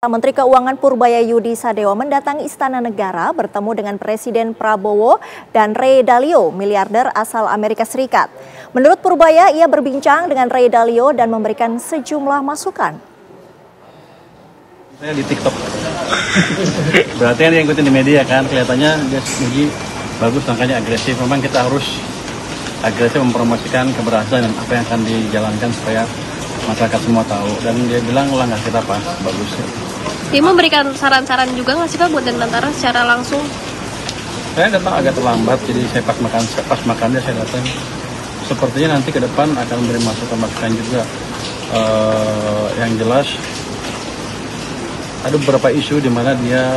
Menteri Keuangan Purbayayudi Sadewa mendatangi Istana Negara bertemu dengan Presiden Prabowo dan Ray Dalio, miliarder asal Amerika Serikat. Menurut Purbaya, ia berbincang dengan Ray Dalio dan memberikan sejumlah masukan. Saya di TikTok. Berarti yang diikutin di media kan, kelihatannya dia muji bagus, langkahnya agresif. Memang kita harus agresif mempromosikan keberhasilan dan apa yang akan dijalankan supaya masyarakat semua tahu. Dan dia bilang langkah kita pas, bagus. Dia memberikan saran-saran juga nggak sih Pak buat tentara secara langsung? Saya datang agak terlambat, jadi saya pas makan dia saya datang. Sepertinya nanti ke depan akan memberi masukan juga. Yang jelas ada beberapa isu di mana dia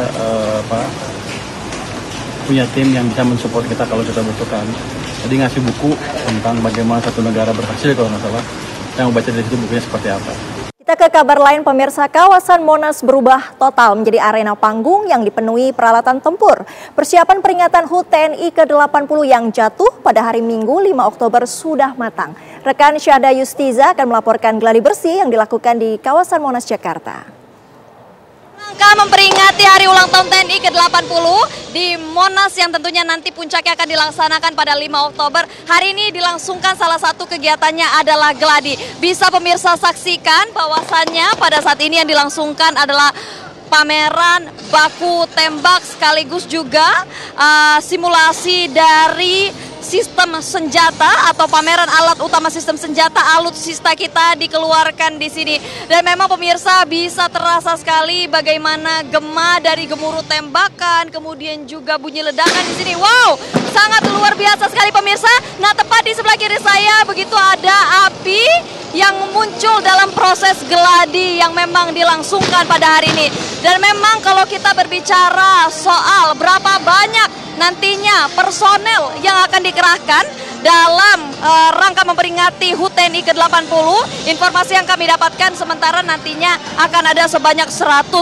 punya tim yang bisa mensupport kita kalau kita butuhkan. Jadi ngasih buku tentang bagaimana satu negara berhasil kalau nggak salah. Yang membaca dari situ bukunya seperti apa. Kita ke kabar lain, pemirsa. Kawasan Monas berubah total menjadi arena panggung yang dipenuhi peralatan tempur. Persiapan peringatan HUT TNI ke-80 yang jatuh pada hari Minggu 5 Oktober sudah matang. Rekan Syahda Yustiza akan melaporkan gladi bersih yang dilakukan di kawasan Monas, Jakarta. Rangka memperingati hari ulang tahun TNI ke-80 di Monas yang tentunya nanti puncaknya akan dilaksanakan pada 5 Oktober. Hari ini dilangsungkan salah satu kegiatannya adalah gladi. Bisa pemirsa saksikan bahwasannya pada saat ini yang dilangsungkan adalah pameran baku tembak sekaligus juga simulasi dari sistem senjata atau pameran alat utama sistem senjata alutsista kita dikeluarkan di sini. Dan memang pemirsa bisa terasa sekali bagaimana gema dari gemuruh tembakan, kemudian juga bunyi ledakan di sini. Wow, sangat luar biasa sekali pemirsa. Nah, tepat di sebelah kiri saya begitu ada api yang muncul dalam proses gladi yang memang dilangsungkan pada hari ini. Dan memang kalau kita berbicara soal berapa banyak nantinya personel yang akan dikerahkan dalam rangka memperingati HUT TNI ke-80, informasi yang kami dapatkan sementara nantinya akan ada sebanyak 100.000.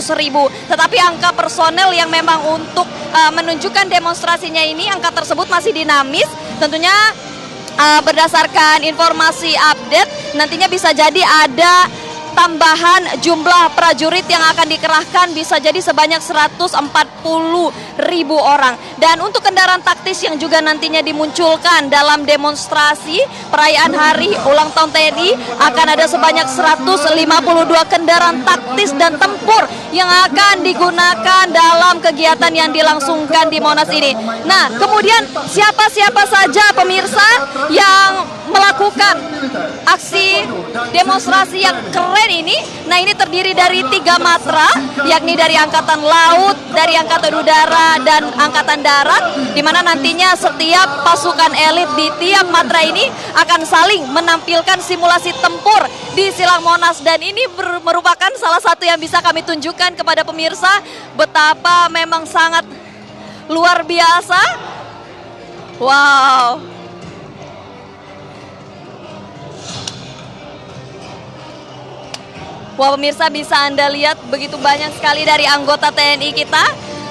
Tetapi angka personel yang memang untuk menunjukkan demonstrasinya ini, angka tersebut masih dinamis. Tentunya berdasarkan informasi update, nantinya bisa jadi ada tambahan jumlah prajurit yang akan dikerahkan bisa jadi sebanyak 140.000 orang. Dan untuk kendaraan taktis yang juga nantinya dimunculkan dalam demonstrasi perayaan hari ulang tahun TNI akan ada sebanyak 152 kendaraan taktis dan tempur yang akan digunakan dalam kegiatan yang dilangsungkan di Monas ini. Nah, kemudian siapa-siapa saja pemirsa yang melakukan aksi demonstrasi yang keren ini. Nah, ini terdiri dari 3 matra, yakni dari Angkatan Laut, dari Angkatan Udara, dan Angkatan Darat, di mana nantinya setiap pasukan elit di tiap matra ini akan saling menampilkan simulasi tempur di Silang Monas. Dan ini merupakan salah satu yang bisa kami tunjukkan kepada pemirsa betapa memang sangat luar biasa. Wow. Wah, pemirsa, bisa Anda lihat begitu banyak sekali dari anggota TNI kita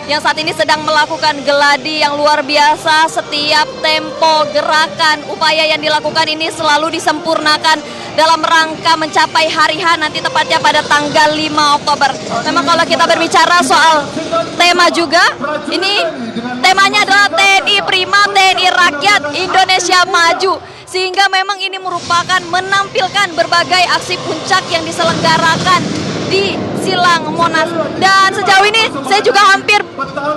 yang saat ini sedang melakukan gladi yang luar biasa. Setiap tempo gerakan, upaya yang dilakukan ini selalu disempurnakan dalam rangka mencapai hari H nanti tepatnya pada tanggal 5 Oktober. Memang kalau kita berbicara soal tema juga, ini temanya adalah TNI Prima, TNI Rakyat, Indonesia Maju. Sehingga memang ini merupakan menampilkan berbagai aksi puncak yang diselenggarakan di Silang Monas. Dan sejauh ini saya juga hampir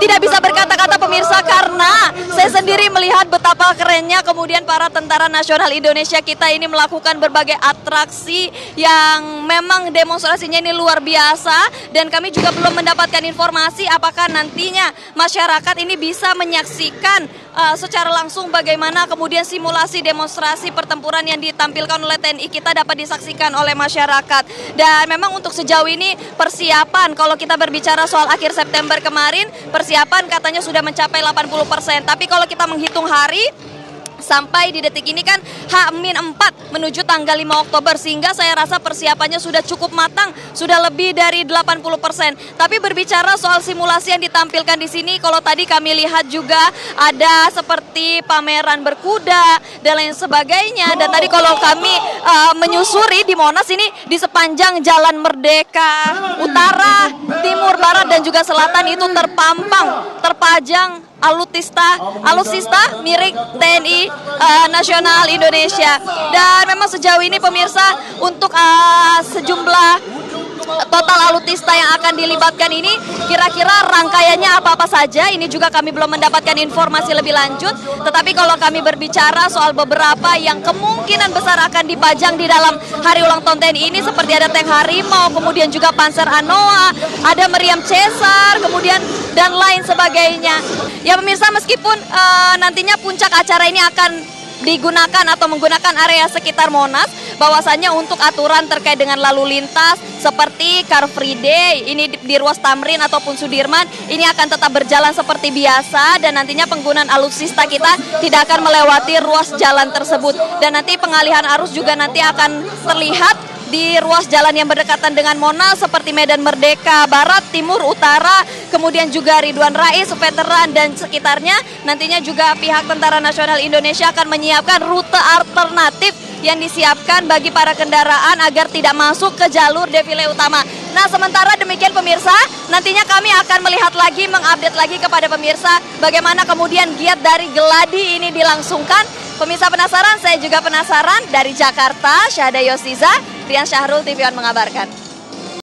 tidak bisa berkata-kata pemirsa karena saya sendiri melihat betapa kerennya kemudian para tentara nasional Indonesia kita ini melakukan berbagai atraksi yang memang demonstrasinya ini luar biasa. Dan kami juga belum mendapatkan informasi apakah nantinya masyarakat ini bisa menyaksikan secara langsung bagaimana kemudian simulasi demonstrasi pertempuran yang ditampilkan oleh TNI kita dapat disaksikan oleh masyarakat. Dan memang untuk sejauh ini persiapan, kalau kita berbicara soal akhir September kemarin, persiapan katanya sudah mencapai 80%. Tapi kalau kita menghitung hari, Sampai di detik ini kan H-4 menuju tanggal 5 Oktober, sehingga saya rasa persiapannya sudah cukup matang, sudah lebih dari 80%. Tapi berbicara soal simulasi yang ditampilkan di sini, kalau tadi kami lihat juga ada seperti pameran berkuda dan lain sebagainya. Dan tadi kalau kami menyusuri di Monas ini, di sepanjang Jalan Merdeka Utara, Timur, Barat dan juga Selatan itu terpajang alutsista milik TNI Nasional Indonesia. Dan memang sejauh ini pemirsa, untuk sejumlah total alutsista yang akan dilibatkan ini, kira-kira rangkaiannya apa-apa saja, ini juga kami belum mendapatkan informasi lebih lanjut. Tetapi kalau kami berbicara soal beberapa yang kemungkinan besar akan dipajang di dalam hari ulang tahun TNI ini, seperti ada tank Harimau, kemudian juga Panzer Anoa, ada meriam Caesar, kemudian dan lain sebagainya. Ya pemirsa, meskipun nantinya puncak acara ini akan digunakan atau menggunakan area sekitar Monas, bahwasannya untuk aturan terkait dengan lalu lintas seperti Car Free Day ini di ruas Tamrin ataupun Sudirman ini akan tetap berjalan seperti biasa, dan nantinya penggunaan alutsista kita tidak akan melewati ruas jalan tersebut. Dan nanti pengalihan arus juga nanti akan terlihat di ruas jalan yang berdekatan dengan Monas seperti Medan Merdeka Barat, Timur, Utara, kemudian juga Ridwan Rais, Veteran dan sekitarnya. Nantinya juga pihak Tentara Nasional Indonesia akan menyiapkan rute alternatif yang disiapkan bagi para kendaraan agar tidak masuk ke jalur defile utama. Nah, sementara demikian pemirsa, nantinya kami akan melihat lagi, mengupdate lagi kepada pemirsa bagaimana kemudian giat dari geladi ini dilangsungkan. Pemirsa penasaran, saya juga penasaran. Dari Jakarta, Syahda Yosiza, Rian Syahrul, TV One mengabarkan.